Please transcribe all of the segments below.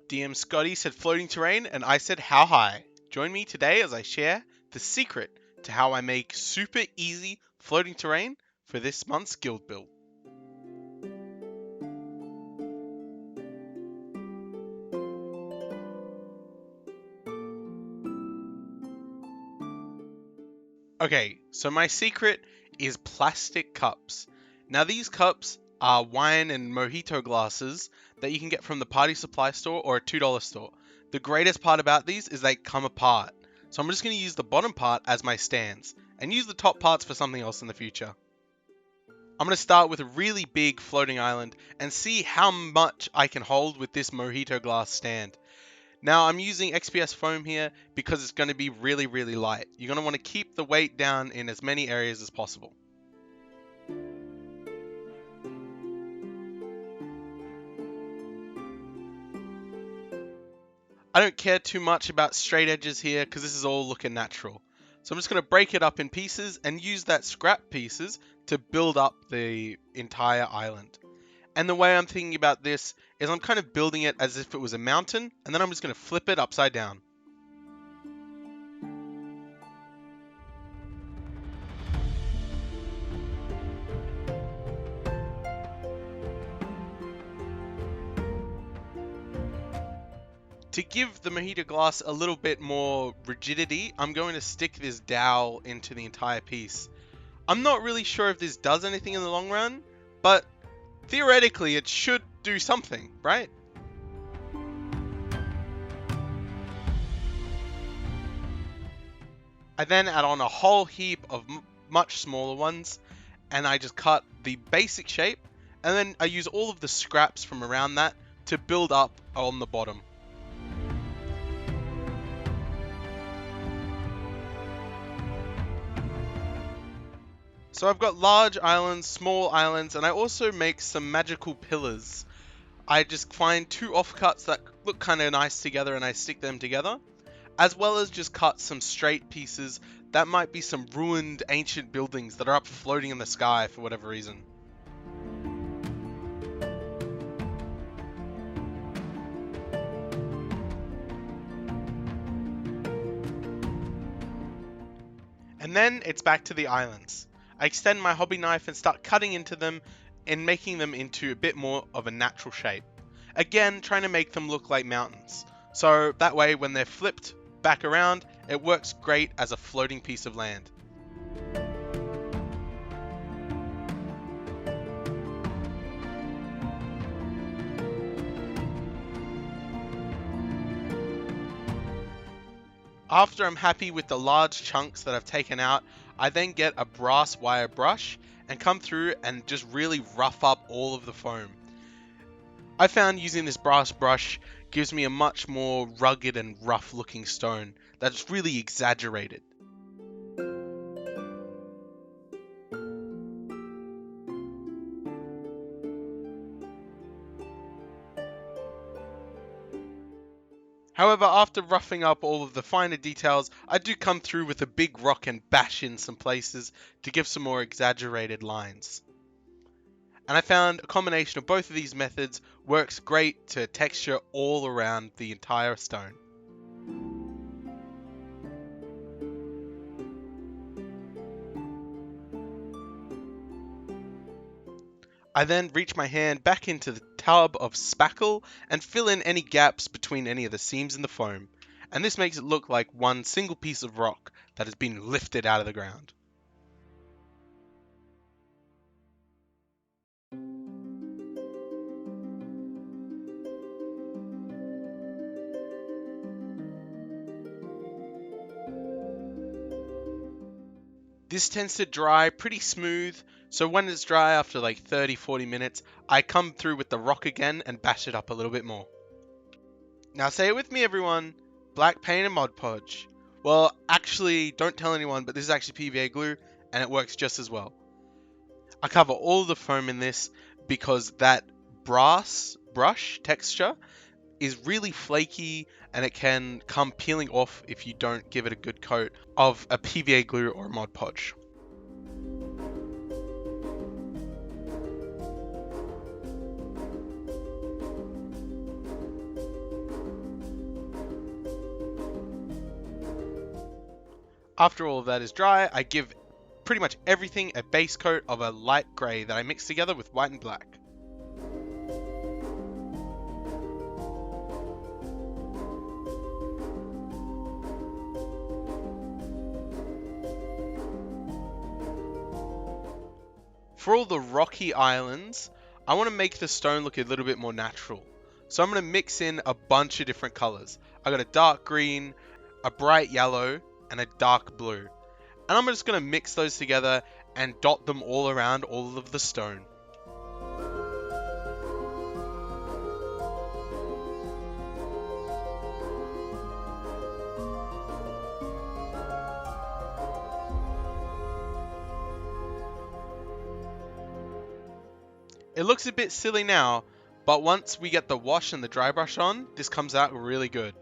DM Scotty said floating terrain, and I said how high. Join me today as I share the secret to how I make super easy floating terrain for this month's guild build. Okay, so my secret is plastic cups. Now these cups are wine and mojito glasses that you can get from the party supply store or a $2 store. The greatest part about these is they come apart. So I'm just going to use the bottom part as my stands and use the top parts for something else in the future. I'm going to start with a really big floating island and see how much I can hold with this mojito glass stand. Now I'm using XPS foam here because it's going to be really light. You're going to want to keep the weight down in as many areas as possible. I don't care too much about straight edges here because this is all looking natural. So I'm just going to break it up in pieces and use that scrap pieces to build up the entire island. And the way I'm thinking about this is I'm kind of building it as if it was a mountain, and then I'm just going to flip it upside down. To give the mojito glass a little bit more rigidity, I'm going to stick this dowel into the entire piece. I'm not really sure if this does anything in the long run, but theoretically it should do something, right? I then add on a whole heap of much smaller ones, and I just cut the basic shape, and then I use all of the scraps from around that to build up on the bottom. So I've got large islands, small islands, and I also make some magical pillars. I just find two offcuts that look kind of nice together and I stick them together, as well as just cut some straight pieces that might be some ruined ancient buildings that are up floating in the sky for whatever reason. And then it's back to the islands. I extend my hobby knife and start cutting into them and making them into a bit more of a natural shape. Again, trying to make them look like mountains. So that way when they're flipped back around, it works great as a floating piece of land. After I'm happy with the large chunks that I've taken out, I then get a brass wire brush and come through and just really rough up all of the foam. I found using this brass brush gives me a much more rugged and rough looking stone that's really exaggerated. However, after roughing up all of the finer details, I do come through with a big rock and bash in some places to give some more exaggerated lines. And I found a combination of both of these methods works great to texture all around the entire stone. I then reach my hand back into the tub of spackle and fill in any gaps between any of the seams in the foam, and this makes it look like one single piece of rock that has been lifted out of the ground. This tends to dry pretty smooth, so when it's dry after like 30-40 minutes, I come through with the rock again and bash it up a little bit more. Now say it with me everyone, black paint and Mod Podge. Well, actually, don't tell anyone, but this is actually PVA glue, and it works just as well. I cover all the foam in this because that brass brush texture is really flaky and it can come peeling off if you don't give it a good coat of a PVA glue or a Mod Podge. After all of that is dry, I give pretty much everything a base coat of a light grey that I mix together with white and black. For all the rocky islands, I want to make the stone look a little bit more natural. So I'm going to mix in a bunch of different colors. I got a dark green, a bright yellow, and a dark blue. And I'm just going to mix those together and dot them all around all of the stone. It looks a bit silly now, but once we get the wash and the dry brush on, this comes out really good.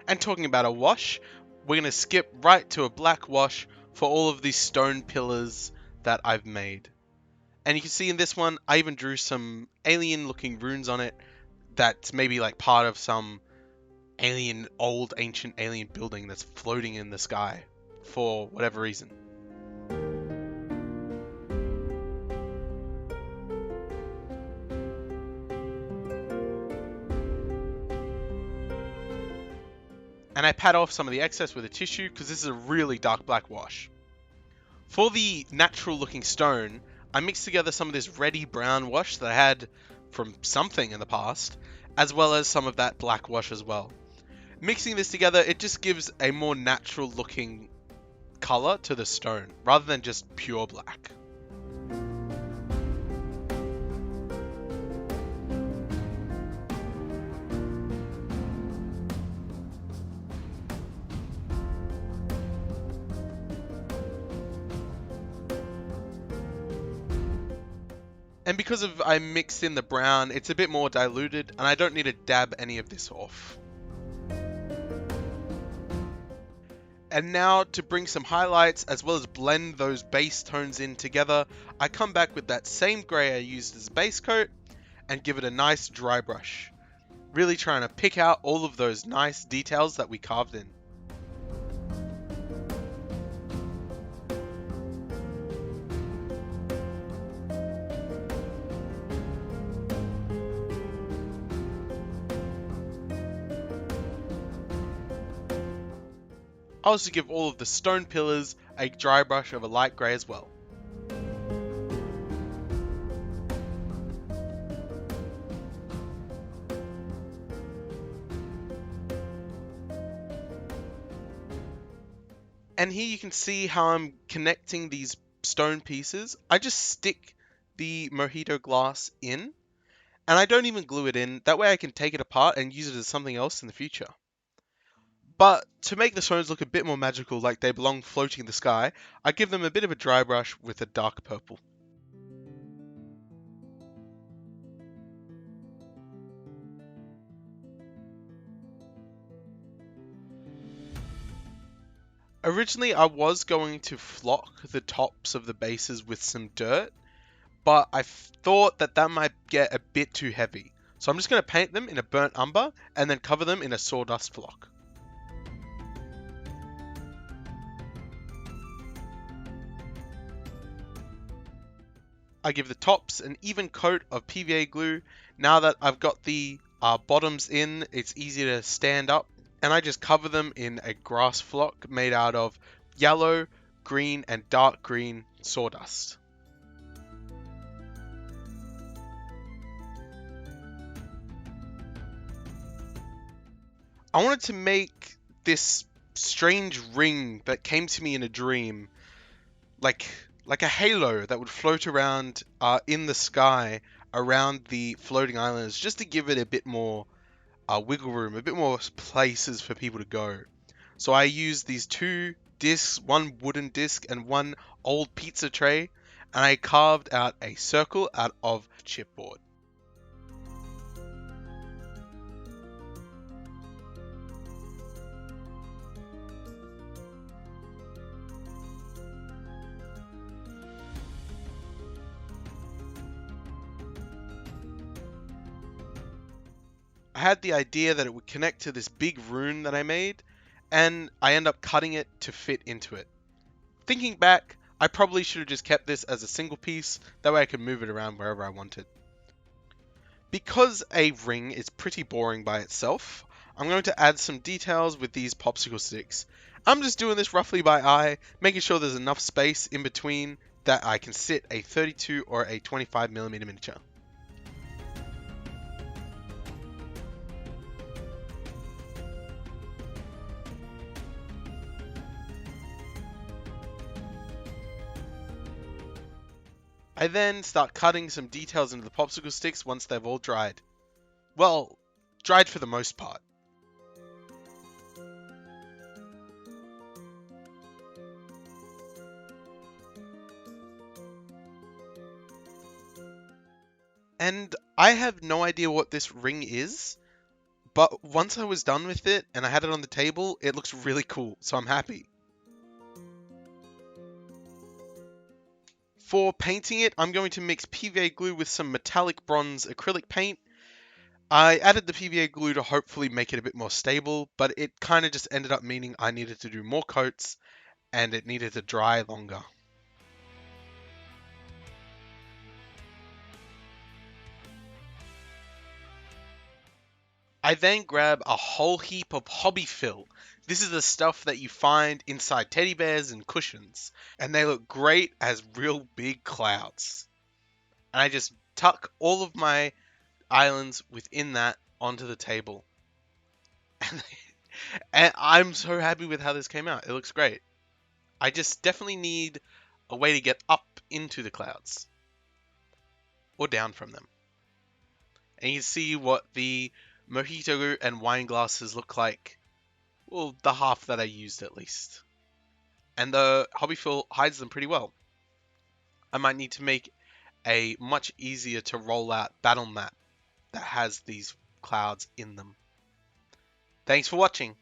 And talking about a wash, we're going to skip right to a black wash for all of these stone pillars that I've made. And you can see in this one, I even drew some alien looking runes on it that's maybe like part of some ancient alien building that's floating in the sky for whatever reason. And I pat off some of the excess with a tissue because this is a really dark black wash. For the natural looking stone, I mixed together some of this reddy brown wash that I had from something in the past, as well as some of that black wash as well. Mixing this together, it just gives a more natural looking color to the stone, rather than just pure black. And because of I mixed in the brown, it's a bit more diluted, and I don't need to dab any of this off. And now to bring some highlights as well as blend those base tones in together, I come back with that same grey I used as a base coat and give it a nice dry brush. Really trying to pick out all of those nice details that we carved in. I also give all of the stone pillars a dry brush of a light grey as well. And here you can see how I'm connecting these stone pieces. I just stick the mojito glass in, and I don't even glue it in. That way I can take it apart and use it as something else in the future. But to make the stones look a bit more magical, like they belong floating in the sky, I give them a bit of a dry brush with a dark purple. Originally, I was going to flock the tops of the bases with some dirt, but I thought that that might get a bit too heavy. So I'm just going to paint them in a burnt umber and then cover them in a sawdust flock. I give the tops an even coat of PVA glue. Now that I've got the bottoms in, it's easy to stand up. And I just cover them in a grass flock made out of yellow, green, and dark green sawdust. I wanted to make this strange ring that came to me in a dream, like a halo that would float around in the sky around the floating islands, just to give it a bit more wiggle room, a bit more places for people to go. So I used these two discs, one wooden disc and one old pizza tray, and I carved out a circle out of chipboard. I had the idea that it would connect to this big rune that I made, and I end up cutting it to fit into it. Thinking back, I probably should have just kept this as a single piece, that way I could move it around wherever I wanted. Because a ring is pretty boring by itself, I'm going to add some details with these popsicle sticks. I'm just doing this roughly by eye, making sure there's enough space in between that I can sit a 32 or a 25mm miniature. I then start cutting some details into the popsicle sticks once they've all dried. Well, dried for the most part. And I have no idea what this ring is, but once I was done with it and I had it on the table, it looks really cool, so I'm happy. For painting it, I'm going to mix PVA glue with some metallic bronze acrylic paint. I added the PVA glue to hopefully make it a bit more stable, but it kind of just ended up meaning I needed to do more coats and it needed to dry longer. I then grab a whole heap of hobby fill. This is the stuff that you find inside teddy bears and cushions, and they look great as real big clouds. And I just tuck all of my islands within that onto the table. And I'm so happy with how this came out. It looks great. I just definitely need a way to get up into the clouds or down from them. And you can see what the mojito and wine glasses look like. Well, the half that I used at least. And the hobby fill hides them pretty well. I might need to make a much easier to roll out battle map that has these clouds in them. Thanks for watching.